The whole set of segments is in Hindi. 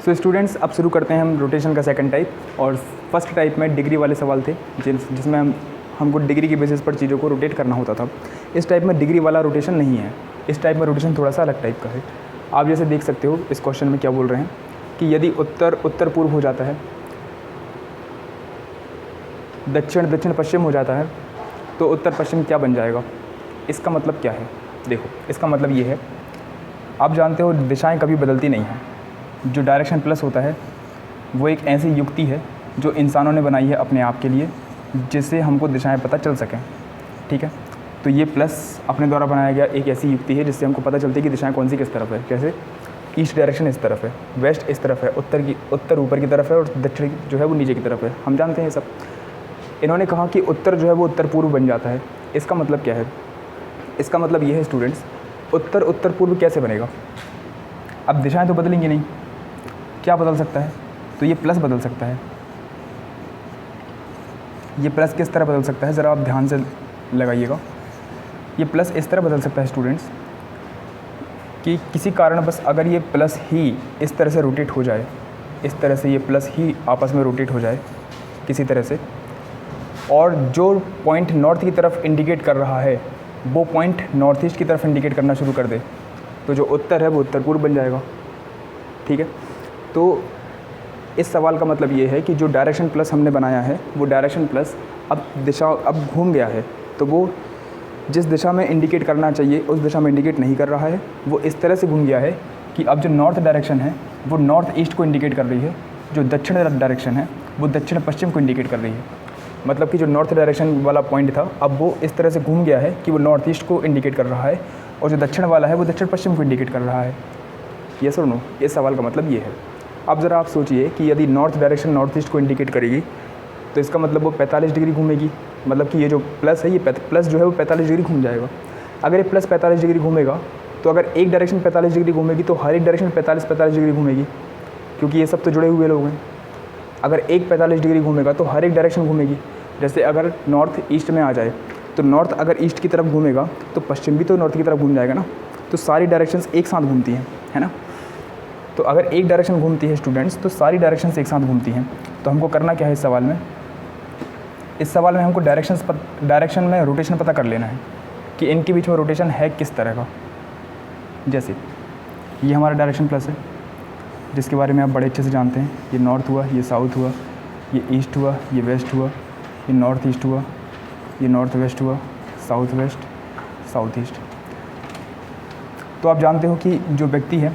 सो स्टूडेंट्स, अब शुरू करते हैं हम रोटेशन का सेकंड टाइप। और फर्स्ट टाइप में डिग्री वाले सवाल थे जिसमें हमको डिग्री की बेसिस पर चीज़ों को रोटेट करना होता था। इस टाइप में डिग्री वाला रोटेशन नहीं है। इस टाइप में रोटेशन थोड़ा सा अलग टाइप का है। आप जैसे देख सकते हो इस क्वेश्चन में क्या बोल रहे हैं कि यदि उत्तर उत्तर पूर्व हो जाता है, दक्षिण दक्षिण पश्चिम हो जाता है, तो उत्तर पश्चिम क्या बन जाएगा। इसका मतलब क्या है? देखो, इसका मतलब ये है, आप जानते हो दिशाएं कभी बदलती नहीं हैं। जो डायरेक्शन प्लस होता है वो एक ऐसी युक्ति है जो इंसानों ने बनाई है अपने आप के लिए, जिससे हमको दिशाएं पता चल सकें। ठीक है, तो ये प्लस अपने द्वारा बनाया गया एक ऐसी युक्ति है जिससे हमको पता चलती है कि दिशाएं कौन सी किस तरफ है। जैसे ईस्ट डायरेक्शन इस तरफ है, वेस्ट इस तरफ है, उत्तर ऊपर की तरफ है और दक्षिण जो है वो नीचे की तरफ है। हम जानते हैं ये सब। इन्होंने कहा कि उत्तर जो है वो उत्तर पूर्व बन जाता है। इसका मतलब क्या है? इसका मतलब ये है स्टूडेंट्स, उत्तर उत्तर पूर्व कैसे बनेगा? अब दिशाएं तो बदलेंगी नहीं, क्या बदल सकता है? तो ये प्लस बदल सकता है। ये प्लस किस तरह बदल सकता है, ज़रा आप ध्यान से लगाइएगा। ये प्लस इस तरह बदल सकता है स्टूडेंट्स कि किसी कारणवश अगर ये प्लस ही इस तरह से रोटेट हो जाए, इस तरह से ये प्लस ही आपस में रोटेट हो जाए किसी तरह से, और जो पॉइंट नॉर्थ की तरफ इंडिकेट कर रहा है वो पॉइंट नॉर्थ ईस्ट की तरफ इंडिकेट करना शुरू कर दे, तो जो उत्तर है वो उत्तर पूर्व बन जाएगा। ठीक है, तो इस सवाल का मतलब ये है कि जो डायरेक्शन प्लस हमने बनाया है वो डायरेक्शन प्लस अब घूम गया है, तो वो जिस दिशा में इंडिकेट करना चाहिए उस दिशा में इंडिकेट नहीं कर रहा है। वो इस तरह से घूम गया है कि अब जो नॉर्थ डायरेक्शन है वो नॉर्थ ईस्ट को इंडिकेट कर रही है, जो दक्षिण डायरेक्शन है वो दक्षिण पश्चिम को इंडिकेट कर रही है। मतलब कि जो नॉर्थ डायरेक्शन वाला पॉइंट था अब वो इस तरह से घूम गया है कि वो नॉर्थ ईस्ट को इंडिकेट कर रहा है, और जो दक्षिण वाला है वो दक्षिण पश्चिम को इंडिकेट कर रहा है। यस और नो? इस सवाल का मतलब ये है। अब ज़रा आप सोचिए कि यदि नॉर्थ डायरेक्शन नॉर्थ ईस्ट को इंडिकेट करेगी तो इसका मतलब वो 45 डिग्री घूमेगी। मतलब कि ये जो प्लस है, ये प्लस जो है वो 45 डिग्री घूम जाएगा। अगर ये प्लस 45 डिग्री घूमेगा तो अगर एक डायरेक्शन 45 डिग्री घूमेगी तो हर एक डायरेक्शन 45 डिग्री घूमेगी, क्योंकि ये सब तो जुड़े हुए लोग हैं। अगर एक 45 डिग्री घूमेगा तो हर एक डायरेक्शन घूमेगी। जैसे अगर नॉर्थ ईस्ट में आ जाए तो नॉर्थ अगर ईस्ट की तरफ घूमेगा तो पश्चिम भी तो नॉर्थ की तरफ घूम जाएगा ना। तो सारी डायरेक्शंस एक साथ घूमती हैं, है ना। तो अगर एक डायरेक्शन घूमती है स्टूडेंट्स तो सारी डायरेक्शंस एक साथ घूमती हैं। तो हमको करना क्या है इस सवाल में? इस सवाल में हमको डायरेक्शन में रोटेशन पता कर लेना है कि इनके बीच में रोटेशन है किस तरह का। जैसे ये हमारा डायरेक्शन प्लस है जिसके बारे में आप बड़े अच्छे से जानते हैं। ये नॉर्थ हुआ, ये साउथ हुआ, ये ईस्ट हुआ, ये वेस्ट हुआ, ये नॉर्थ ईस्ट हुआ, ये नॉर्थ वेस्ट हुआ, साउथ वेस्ट, साउथ ईस्ट। तो आप जानते हो कि जो व्यक्ति है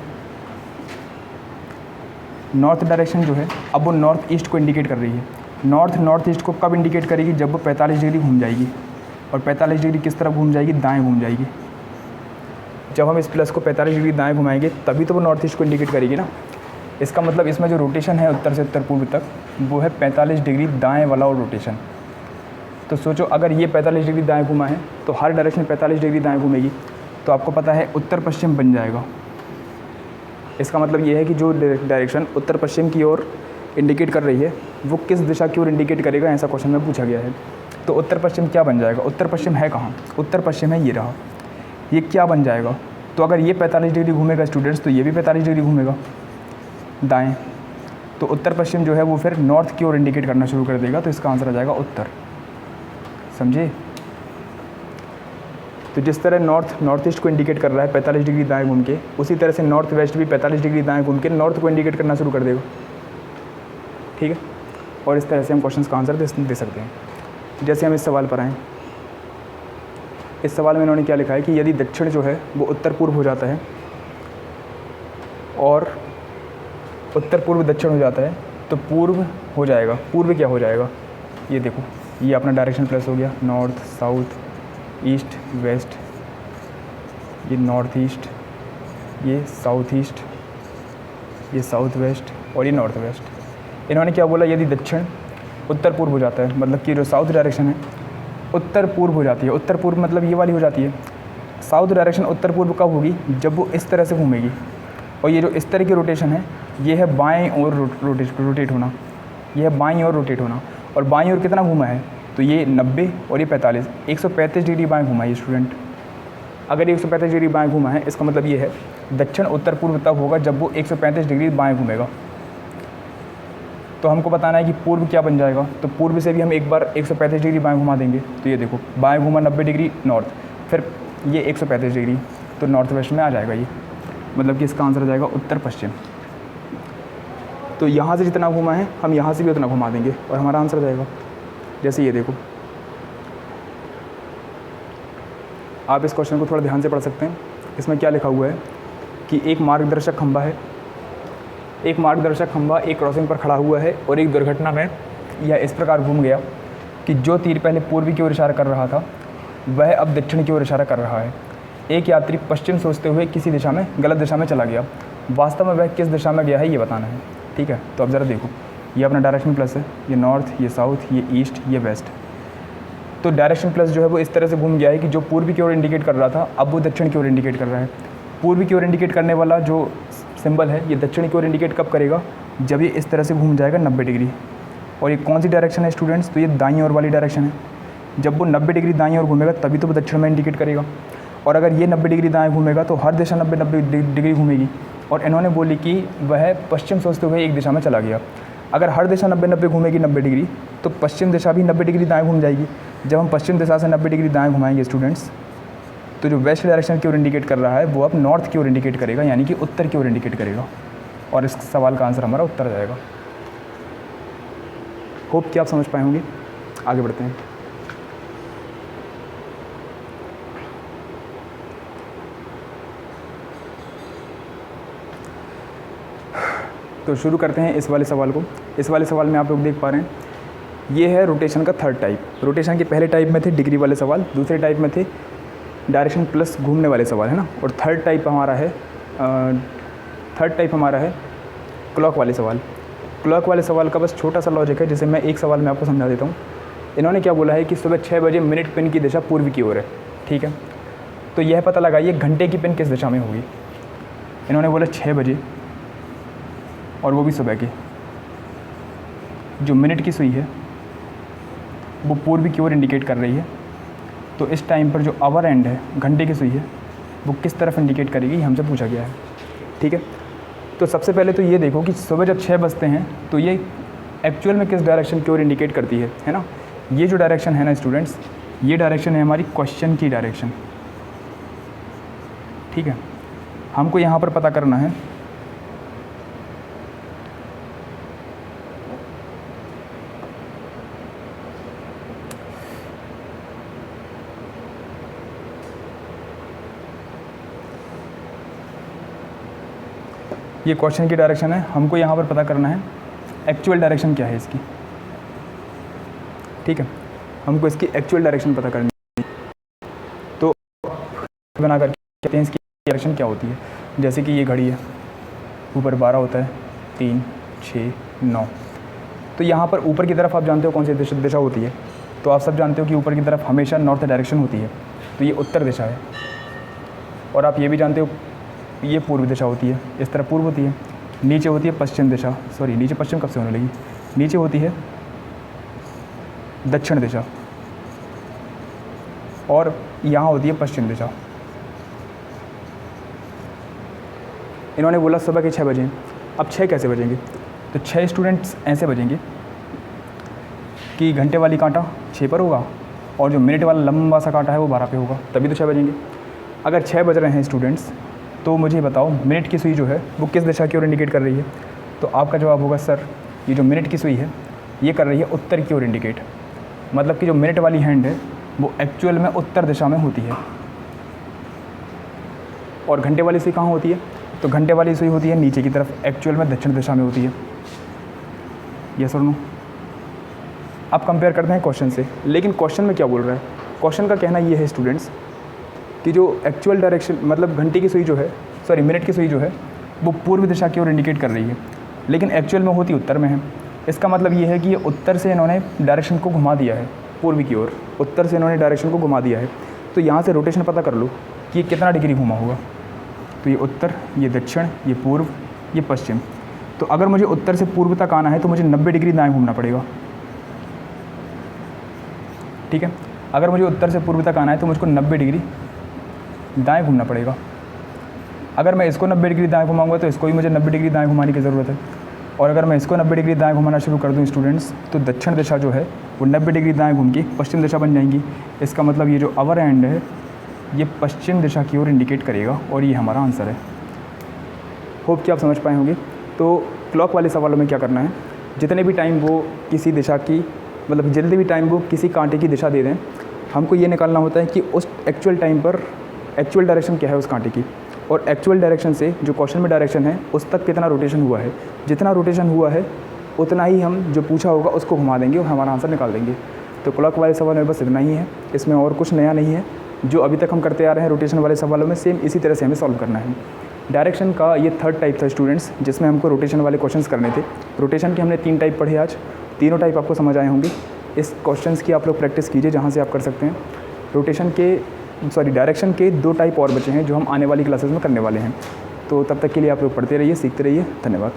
नॉर्थ डायरेक्शन जो है अब वो नॉर्थ ईस्ट को इंडिकेट कर रही है। नॉर्थ ईस्ट को कब इंडिकेट करेगी? जब वो 45 डिग्री घूम जाएगी। और 45 डिग्री किस तरफ घूम जाएगी? दाएं घूम जाएगी। जब हम इस प्लस को 45 डिग्री दाएं घुमाएंगे तभी तो वो नॉर्थ ईस्ट को इंडिकेट करेगी ना। इसका मतलब इसमें जो रोटेशन है उत्तर से उत्तर पूर्व तक वो है 45 डिग्री दाएँ वाला और रोटेशन। तो सोचो अगर ये 45 डिग्री दाएँ घुमा है तो हर डायरेक्शन 45 डिग्री दाएँ घूमेगी, तो आपको पता है उत्तर पश्चिम बन जाएगा। इसका मतलब ये है कि जो डायरेक्शन उत्तर पश्चिम की ओर इंडिकेट कर रही है वो किस दिशा की ओर इंडिकेट करेगा, ऐसा क्वेश्चन में पूछा गया है। तो उत्तर पश्चिम क्या बन जाएगा? उत्तर पश्चिम है कहाँ? उत्तर पश्चिम है ये रहा। ये क्या बन जाएगा? तो अगर ये 45 डिग्री घूमेगा स्टूडेंट्स तो ये भी 45 डिग्री घूमेगा दाएं। तो उत्तर पश्चिम जो है वो फिर नॉर्थ की ओर इंडिकेट करना शुरू कर देगा। तो इसका आंसर आ जाएगा उत्तर। समझे? तो जिस तरह नॉर्थ ईस्ट को इंडिकेट कर रहा है 45 डिग्री दाएं घूम के, उसी तरह से नॉर्थ वेस्ट भी 45 डिग्री दाएं घूम के नॉर्थ को इंडिकेट करना शुरू कर देगा। ठीक है, और इस तरह से हम क्वेश्चंस का आंसर दे सकते हैं। जैसे हम इस सवाल पर आएँ, इस सवाल में इन्होंने क्या लिखा है कि यदि दक्षिण जो है वो उत्तर पूर्व हो जाता है और उत्तर पूर्व दक्षिण हो जाता है तो पूर्व हो जाएगा। पूर्व क्या हो जाएगा? ये देखो, ये अपना डायरेक्शन प्लस हो गया। नॉर्थ, साउथ, ईस्ट, वेस्ट, ये नॉर्थ ईस्ट, ये साउथ ईस्ट, ये साउथ वेस्ट और ये नॉर्थ वेस्ट। इन्होंने क्या बोला? यदि दक्षिण उत्तर पूर्व हो जाता है, मतलब कि जो साउथ डायरेक्शन है उत्तर पूर्व हो जाती है। उत्तर पूर्व मतलब ये वाली हो जाती है। साउथ डायरेक्शन उत्तर पूर्व कब होगी? जब वो इस तरह से घूमेगी। और ये जो इस तरह की रोटेशन है ये है बाएं ओर रोटेट होना। ये है बाएं ओर रोटेट होना। और बाएं ओर कितना घूमा है? तो ये 90 और ये 45, 135 डिग्री बाएं घुमा है स्टूडेंट। अगर 135 डिग्री बाएं घुमा है इसका मतलब ये है दक्षिण उत्तर पूर्व तब होगा जब वो 135 डिग्री बाएं घूमेगा। तो हमको बताना है कि पूर्व क्या बन जाएगा। तो पूर्व से भी हम एक बार 135 डिग्री बाएँ घुमा देंगे। तो ये देखो बाएँ घुमा 90 डिग्री नॉर्थ, फिर ये 135 डिग्री, तो नॉर्थ वेस्ट में आ जाएगा ये, मतलब कि इसका आंसर आ जाएगा उत्तर पश्चिम। तो यहाँ से जितना घुमा है हम यहाँ से भी उतना घुमा देंगे और हमारा आंसर आ जाएगा। जैसे ये देखो, आप इस क्वेश्चन को थोड़ा ध्यान से पढ़ सकते हैं। इसमें क्या लिखा हुआ है कि एक मार्गदर्शक खंभा है, एक मार्गदर्शक खंभा एक क्रॉसिंग पर खड़ा हुआ है और एक दुर्घटना में यह इस प्रकार घूम गया कि जो तीर पहले पूर्वी की ओर इशारा कर रहा था वह अब दक्षिण की ओर इशारा कर रहा है। एक यात्री पश्चिम सोचते हुए किसी दिशा में गलत दिशा में चला गया, वास्तव में वह किस दिशा में गया है ये बताना है। ठीक है, तो अब ज़रा देखो, ये अपना डायरेक्शन प्लस है, ये नॉर्थ, ये साउथ, ये ईस्ट, ये वेस्ट। तो डायरेक्शन प्लस जो है वो इस तरह से घूम गया है कि जो पूर्वी की ओर इंडिकेट कर रहा था अब वो दक्षिण की ओर इंडिकेट कर रहा है। पूर्वी की ओर इंडिकेट करने वाला जो सिंबल है ये दक्षिण की ओर इंडिकेट कब करेगा, जब ये इस तरह से घूम जाएगा 90 डिग्री। और ये कौन सी डायरेक्शन है स्टूडेंट्स, तो ये दाईं ओर वाली डायरेक्शन है। जब वो 90 डिग्री दाईं ओर घूमेगा तभी तो वो दक्षिण में इंडिकेट करेगा। और अगर ये 90 डिग्री दाएँ घूमेगा तो हर दिशा 90 डिग्री घूमेगी। और इन्होंने बोली कि वह पश्चिम सोचते हुए एक दिशा में चला गया। अगर हर दिशा 90 घूमेगी 90 डिग्री, तो पश्चिम दिशा भी 90 डिग्री दाएँ घूम जाएगी। जब हम पश्चिम दिशा से 90 डिग्री दाएँ घुमाएंगे स्टूडेंट्स, तो जो वेस्ट डायरेक्शन की ओर इंडिकेट कर रहा है वो अब नॉर्थ की ओर इंडिकेट करेगा, यानी कि उत्तर की ओर इंडिकेट करेगा। और इस सवाल का आंसर हमारा उत्तर आ जाएगा। होप कि आप समझ पाए होंगे। आगे बढ़ते हैं। तो शुरू करते हैं इस वाले सवाल को। इस वाले सवाल में आप लोग देख पा रहे हैं ये है रोटेशन का थर्ड टाइप। रोटेशन के पहले टाइप में थे डिग्री वाले सवाल, दूसरे टाइप में थे डायरेक्शन प्लस घूमने वाले सवाल, है ना। और थर्ड टाइप हमारा है क्लॉक वाले सवाल। क्लॉक वाले सवाल का बस छोटा सा लॉजिक है, जिसे मैं एक सवाल में आपको समझा देता हूँ। इन्होंने क्या बोला है कि सुबह 6 बजे मिनट पिन की दिशा पूर्व की ओर है, ठीक है। तो यह पता लगाइए घंटे की पिन किस दिशा में होगी। इन्होंने बोला 6 बजे और वो भी सुबह की। जो मिनट की सुई है वो पूर्व की ओर इंडिकेट कर रही है, तो इस टाइम पर जो आवर एंड है घंटे की सुई है वो किस तरफ इंडिकेट करेगी, हमसे पूछा गया है, ठीक है। तो सबसे पहले तो ये देखो कि सुबह जब 6 बजते हैं तो ये एक्चुअल में किस डायरेक्शन की ओर इंडिकेट करती है ना। ये जो डायरेक्शन है ना स्टूडेंट्स, ये डायरेक्शन है हमारी क्वेश्चन की डायरेक्शन, ठीक है। हमको यहाँ पर पता करना है ये क्वेश्चन की डायरेक्शन है, हमको यहाँ पर पता करना है एक्चुअल डायरेक्शन क्या है इसकी, ठीक है। हमको इसकी एक्चुअल डायरेक्शन पता करनी है। तो बना कर कहते हैं इसकी डायरेक्शन क्या होती है। जैसे कि ये घड़ी है, ऊपर 12 होता है, 3, 6, 9। तो यहाँ पर ऊपर की तरफ आप जानते हो कौन सी दिशा होती है। तो आप सब जानते हो कि ऊपर की तरफ हमेशा नॉर्थ डायरेक्शन होती है, तो ये उत्तर दिशा है। और आप ये भी जानते हो ये पूर्व दिशा होती है, इस तरफ पूर्व होती है। नीचे होती है पश्चिम दिशा, सॉरी नीचे पश्चिम कब से होने लगी, नीचे होती है दक्षिण दिशा और यहाँ होती है पश्चिम दिशा। इन्होंने बोला सुबह के 6 बजे। अब 6 कैसे बजेंगे, तो 6 स्टूडेंट्स ऐसे बजेंगे कि घंटे वाली कांटा 6 पर होगा और जो मिनट वाला लंबा सा कांटा है वो 12 पे होगा, तभी तो 6 बजेंगे। अगर 6 बज रहे हैं स्टूडेंट्स, तो मुझे बताओ मिनट की सुई जो है वो किस दिशा की ओर इंडिकेट कर रही है। तो आपका जवाब होगा सर ये जो मिनट की सुई है ये कर रही है उत्तर की ओर इंडिकेट, मतलब कि जो मिनट वाली हैंड है वो एक्चुअल में उत्तर दिशा में होती है। और घंटे वाली सुई कहाँ होती है, तो घंटे वाली सुई होती है नीचे की तरफ, एक्चुअल में दक्षिण दिशा में होती है। यस और नो। अब कंपेयर करते हैं क्वेश्चन से, लेकिन क्वेश्चन में क्या बोल रहा है। क्वेश्चन का कहना ये है स्टूडेंट्स कि जो एक्चुअल डायरेक्शन मतलब घंटे की सुई जो है, सॉरी मिनट की सुई जो है वो पूर्व दिशा की ओर इंडिकेट कर रही है, लेकिन एक्चुअल में होती उत्तर में है। इसका मतलब ये है कि ये उत्तर से इन्होंने डायरेक्शन को घुमा दिया है पूर्व की ओर, उत्तर से इन्होंने डायरेक्शन को घुमा दिया है। तो यहाँ से रोटेशन पता कर लो कि ये कितना डिग्री घुमा होगा। तो ये उत्तर, ये दक्षिण, ये पूर्व, ये पश्चिम। तो अगर मुझे उत्तर से पूर्व तक आना है तो मुझे 90 डिग्री दाएँ घूमना पड़ेगा, ठीक है। अगर मुझे उत्तर से पूर्व तक आना है तो मुझको 90 डिग्री दाएँ घूमना पड़ेगा। अगर मैं इसको 90 डिग्री दाएँ घुमाऊंगा तो इसको भी मुझे 90 डिग्री दाएँ घुमाने की ज़रूरत है। और अगर मैं इसको 90 डिग्री दाएँ घुमाना शुरू कर दूँ स्टूडेंट्स, तो दक्षिण दिशा जो है वो 90 डिग्री दाएँ घूम के पश्चिम दिशा बन जाएंगी। इसका मतलब ये जो अवर एंड है ये पश्चिम दिशा की ओर इंडिकेट करेगा और ये हमारा आंसर है। होप कि आप समझ पाए होंगे। तो क्लॉक वाले सवालों में क्या करना है, जितने भी टाइम वो किसी दिशा की मतलब जितने भी टाइम वो किसी कांटे की दिशा दे दें, हमको ये निकालना होता है कि उस एक्चुअल टाइम पर एक्चुअल डायरेक्शन क्या है उस कांटे की, और एक्चुअल डायरेक्शन से जो क्वेश्चन में डायरेक्शन है उस तक कितना रोटेशन हुआ है। जितना रोटेशन हुआ है उतना ही हम जो पूछा होगा उसको घुमा देंगे और हमारा आंसर निकाल देंगे। तो क्लॉक वाले सवाल में बस इतना ही है, इसमें और कुछ नया नहीं है। जो अभी तक हम करते आ रहे हैं रोटेशन वाले सवालों में सेम इसी तरह से हमें सॉल्व करना है। डायरेक्शन का ये थर्ड टाइप था स्टूडेंट्स, जिसमें हमको रोटेशन वाले क्वेश्चंस करने थे। रोटेशन के हमने 3 टाइप पढ़े आज, तीनों टाइप आपको समझ आए होंगे। इस क्वेश्चंस की आप लोग प्रैक्टिस कीजिए जहाँ से आप कर सकते हैं। डायरेक्शन के 2 टाइप और बचे हैं जो हम आने वाली क्लासेस में करने वाले हैं। तो तब तक के लिए आप लोग पढ़ते रहिए, सीखते रहिए। धन्यवाद।